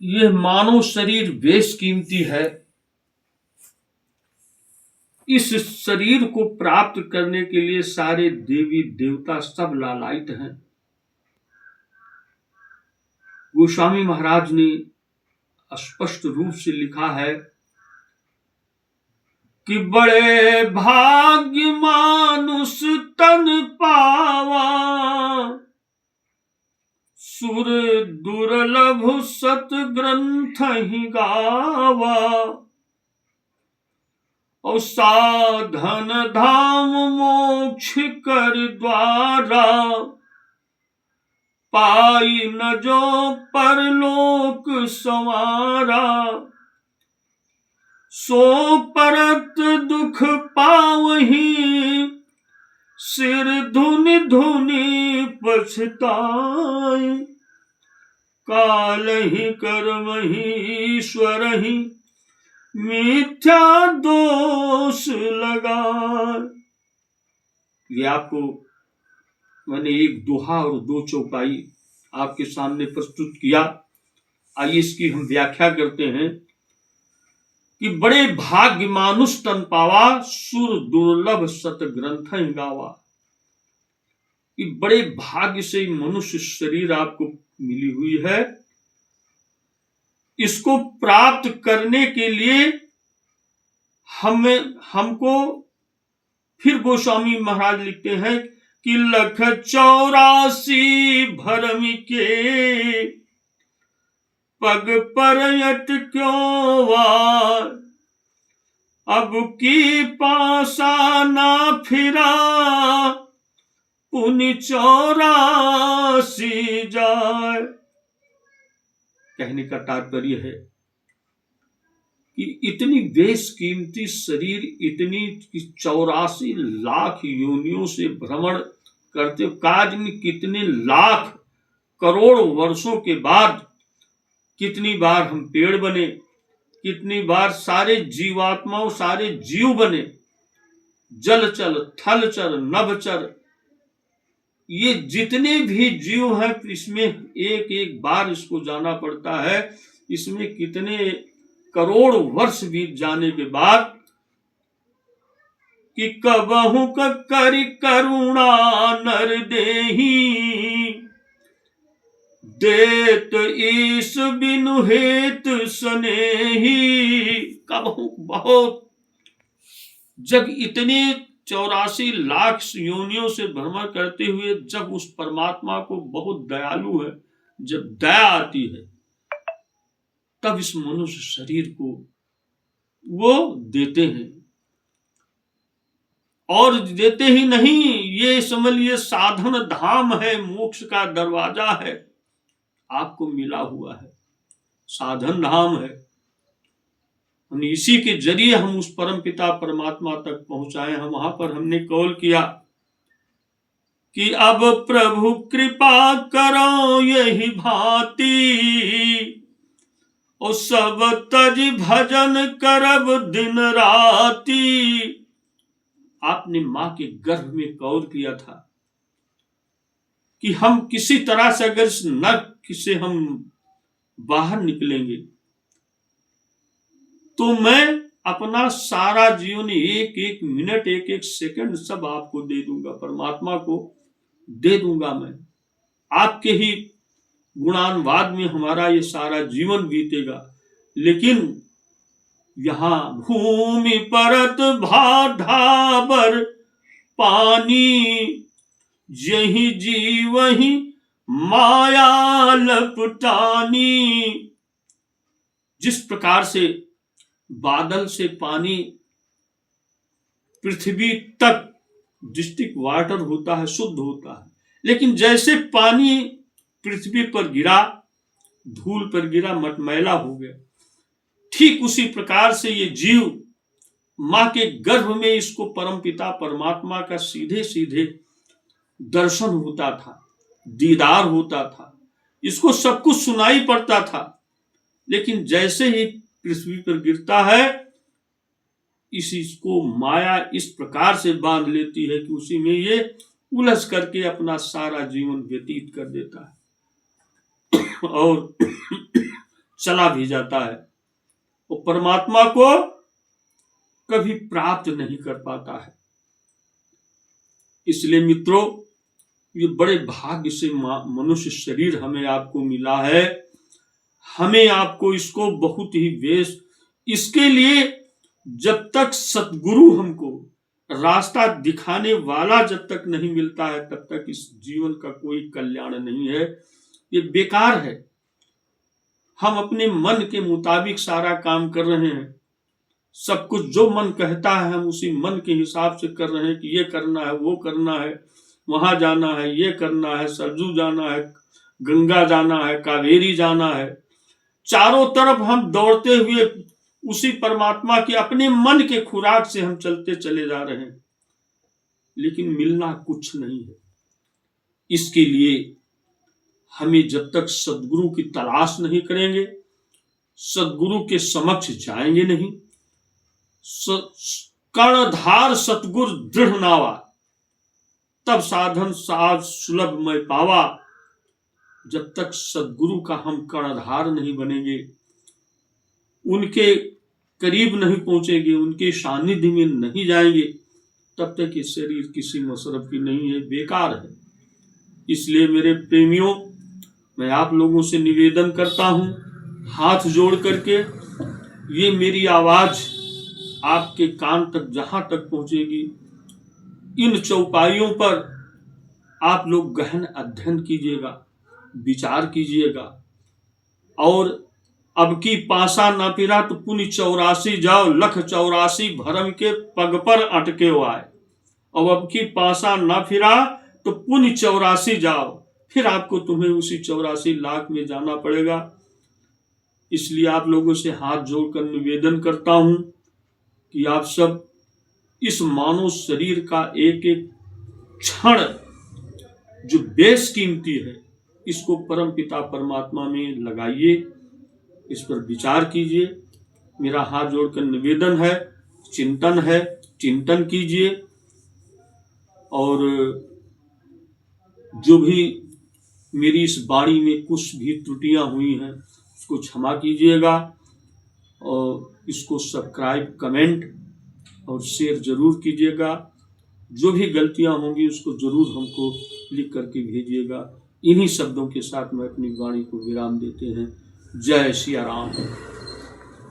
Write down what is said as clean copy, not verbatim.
यह मानव शरीर बेशकीमती है। इस शरीर को प्राप्त करने के लिए सारे देवी देवता सब लालायित हैं। गोस्वामी महाराज ने स्पष्ट रूप से लिखा है कि बड़े भाग्य मानुष तन पावा, सुर दुर्लभ सत ग्रंथ ही गावा, और साधन धाम मोक्ष कर द्वारा, पाई न जो परलोक संवारा, सो परत दुख पावही, सिर धुनि धुनि पछताए, काल ही कर्म ही ईश्वर ही, मिथ्या दोष लगा। ये आपको मैंने एक दोहा और दो चौपाई आपके सामने प्रस्तुत किया। आइए इसकी हम व्याख्या करते हैं कि बड़े भाग्य मानुष तन पावा, सुर दुर्लभ सत ग्रंथ गावा। कि बड़े भाग्य से मनुष्य शरीर आपको मिली हुई है। इसको प्राप्त करने के लिए हमको फिर गोस्वामी महाराज लिखते हैं कि 184 भरम के, पग परयट क्यों वार, अब की पासा ना फिरा, पुनि 84 जाए। कहने का तात्पर्य है कि इतनी बेशकीमती शरीर, इतनी 84 लाख योनियों से भ्रमण करते, काज में कितने लाख करोड़ वर्षों के बाद कितनी बार हम पेड़ बने, कितनी बार सारे जीवात्माओं, सारे जीव बने, जलचर थलचर नभचर, ये जितने भी जीव हैं, इसमें एक एक बार इसको जाना पड़ता है। इसमें कितने करोड़ वर्ष बीत जाने के बाद कि कबहु करि करुणा नर देही, देत ईश बिनु हेत स्नेही। कबहु बहुत, जब इतने 84 लाख योनियों से भ्रमण करते हुए जब उस परमात्मा को बहुत दयालु है, जब दया आती है, तब इस मनुष्य शरीर को वो देते हैं। और देते ही नहीं, ये समझ लिए साधन धाम है, मोक्ष का दरवाजा है, आपको मिला हुआ है, साधन धाम है। इसी के जरिए हम उस परम पिता परमात्मा तक पहुंचाए हैं। वहां पर हमने कॉल किया कि अब प्रभु कृपा करो यही भांति, और सब तज भजन करब दिन राती। आपने मां के गर्भ में कौल किया था कि हम किसी तरह से अगर इस नरक से हम बाहर निकलेंगे तो मैं अपना सारा जीवन, एक एक मिनट, एक एक सेकंड सब आपको दे दूंगा, परमात्मा को दे दूंगा। मैं आपके ही गुणानुवाद में हमारा ये सारा जीवन बीतेगा। लेकिन यहां भूमि परत भाधाबर पानी, जही जी वही माया लपटानी। जिस प्रकार से बादल से पानी पृथ्वी तक डिस्ट्रिक्ट वाटर होता है, शुद्ध होता है, लेकिन जैसे पानी पृथ्वी पर गिरा, धूल पर गिरा, मटमैला हो गया, ठीक उसी प्रकार से ये जीव मां के गर्भ में इसको परमपिता परमात्मा का सीधे सीधे दर्शन होता था, दीदार होता था, इसको सब कुछ सुनाई पड़ता था। लेकिन जैसे ही पृथ्वी पर गिरता है, इसको माया इस प्रकार से बांध लेती है कि उसी में ये उलझ करके अपना सारा जीवन व्यतीत कर देता है। और चला भी जाता है, वो परमात्मा को कभी प्राप्त नहीं कर पाता है। इसलिए मित्रों, ये बड़े भाग्य से मनुष्य शरीर हमें आपको मिला है। हमें आपको इसको बहुत ही वेश, इसके लिए जब तक सतगुरु हमको रास्ता दिखाने वाला जब तक नहीं मिलता है, तब तक इस जीवन का कोई कल्याण नहीं है, ये बेकार है। हम अपने मन के मुताबिक सारा काम कर रहे हैं, सब कुछ जो मन कहता है हम उसी मन के हिसाब से कर रहे हैं कि ये करना है, वो करना है, वहां जाना है, ये करना है, सरजू जाना है, गंगा जाना है, कावेरी जाना है। चारों तरफ हम दौड़ते हुए उसी परमात्मा के अपने मन के खुराक से हम चलते चले जा रहे हैं, लेकिन मिलना कुछ नहीं है। इसके लिए हमें जब तक सदगुरु की तलाश नहीं करेंगे, सदगुरु के समक्ष जाएंगे नहीं, कर्णधार सतगुर दृढ़ नावा, तब साधन साध सुलभ में पावा। जब तक सदगुरु का हम कर्णधार नहीं बनेंगे, उनके करीब नहीं पहुंचेंगे, उनके सानिध्य में नहीं जाएंगे, तब तक ये शरीर किसी मसरफ की नहीं है, बेकार है। इसलिए मेरे प्रेमियों, मैं आप लोगों से निवेदन करता हूं, हाथ जोड़ करके, ये मेरी आवाज आपके कान तक जहां तक पहुंचेगी, इन चौपाइयों पर आप लोग गहन अध्ययन कीजिएगा, विचार कीजिएगा। और अब की पासा ना फिरा तो पुनि 84 जाओ, लख 84 भरम के पग पर अटके हो आए। अब की पासा ना फिरा तो पुनि 84 जाओ, फिर आपको तुम्हें उसी 84 लाख में जाना पड़ेगा। इसलिए आप लोगों से हाथ जोड़कर निवेदन करता हूं कि आप सब इस मानव शरीर का एक एक क्षण जो बेशकीमती है, इसको परम पिता परमात्मा में लगाइए, इस पर विचार कीजिए। मेरा हाथ जोड़कर निवेदन है, चिंतन है, चिंतन कीजिए। और जो भी मेरी इस वाणी में कुछ भी त्रुटियां हुई हैं, उसको क्षमा कीजिएगा। और इसको सब्सक्राइब, कमेंट और शेयर जरूर कीजिएगा। जो भी गलतियां होंगी उसको जरूर हमको लिख करके भेजिएगा। इन्हीं शब्दों के साथ मैं अपनी वाणी को विराम देते हैं। जय सिया राम।